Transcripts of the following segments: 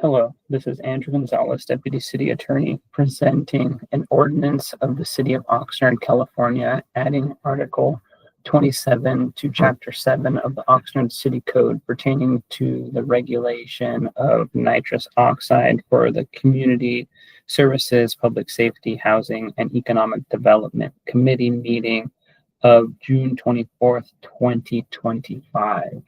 Hello, this is Andrew Gonzalez, Deputy City Attorney, presenting an ordinance of the City of Oxnard, California, adding Article 27 to Chapter 7 of the Oxnard City Code pertaining to the regulation of nitrous oxide for the Community Services, Public Safety, Housing, and Economic Development Committee meeting of June 24th, 2025.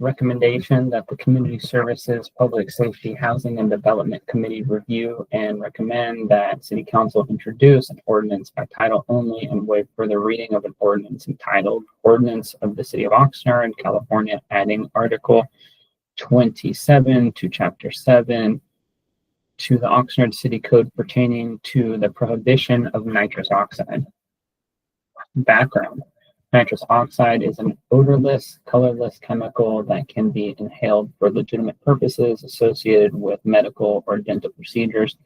Recommendation that the Community Services, Public Safety, Housing, and Development Committee review and recommend that City Council introduce an ordinance by title only and waive further reading of an ordinance entitled Ordinance of the City of Oxnard, California, adding Article 27 to Chapter 7 to the Oxnard City Code pertaining to the prohibition of nitrous oxide. Background. Nitrous oxide is an odorless, colorless chemical that can be inhaled for legitimate purposes associated with medical or dental procedures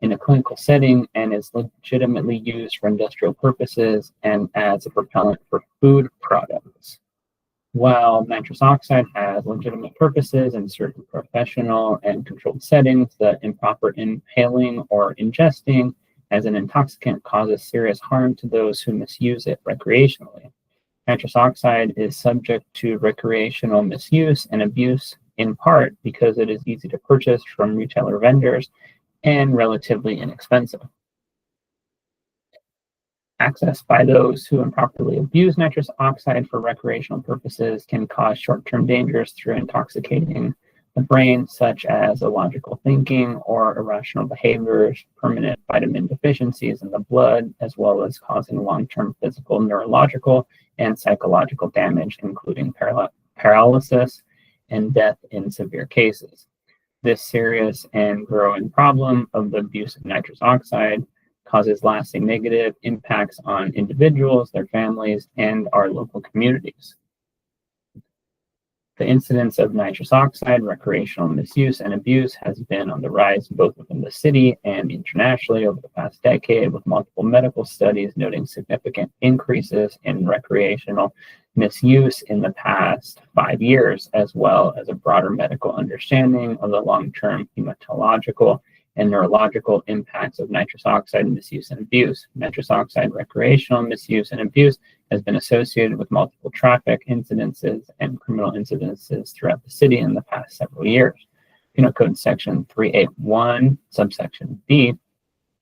in a clinical setting and is legitimately used for industrial purposes and as a propellant for food products. While nitrous oxide has legitimate purposes in certain professional and controlled settings, the improper inhaling or ingesting as an intoxicant causes serious harm to those who misuse it recreationally. Nitrous oxide is subject to recreational misuse and abuse in part because it is easy to purchase from retailer vendors and relatively inexpensive. Access by those who improperly abuse nitrous oxide for recreational purposes can cause short-term dangers through intoxicating the brain, such as illogical thinking or irrational behaviors, permanent vitamin deficiencies in the blood, as well as causing long-term physical, neurological, and psychological damage, including paralysis and death in severe cases. This serious and growing problem of the abuse of nitrous oxide causes lasting negative impacts on individuals, their families, and our local communities. The incidence of nitrous oxide, recreational misuse, and abuse has been on the rise both within the city and internationally over the past decade, with multiple medical studies noting significant increases in recreational misuse in the past 5 years, as well as a broader medical understanding of the long-term hematological and neurological impacts of nitrous oxide misuse and abuse. Nitrous oxide recreational misuse and abuse has been associated with multiple traffic incidences and criminal incidences throughout the city in the past several years. Penal Code Section 381, subsection B,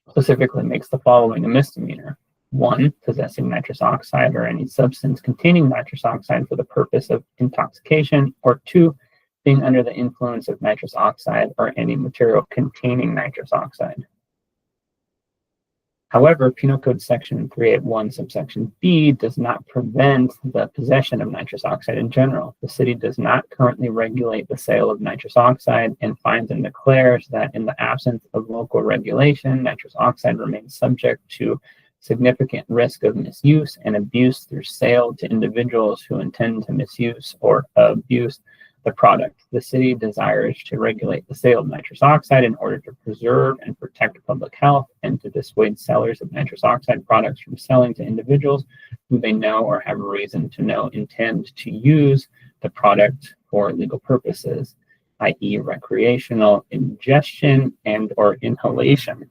specifically makes the following a misdemeanor. 1, possessing nitrous oxide or any substance containing nitrous oxide for the purpose of intoxication, or 2, being under the influence of nitrous oxide or any material containing nitrous oxide. However, Penal Code Section 381, subsection B, does not prevent the possession of nitrous oxide in general. The city does not currently regulate the sale of nitrous oxide and finds and declares that in the absence of local regulation, nitrous oxide remains subject to significant risk of misuse and abuse through sale to individuals who intend to misuse or abuse the product. The city desires to regulate the sale of nitrous oxide in order to preserve and protect public health and to dissuade sellers of nitrous oxide products from selling to individuals who they know or have a reason to know intend to use the product for legal purposes, i.e. recreational ingestion and or inhalation.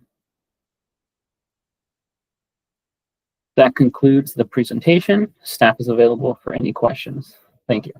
That concludes the presentation. Staff is available for any questions. Thank you.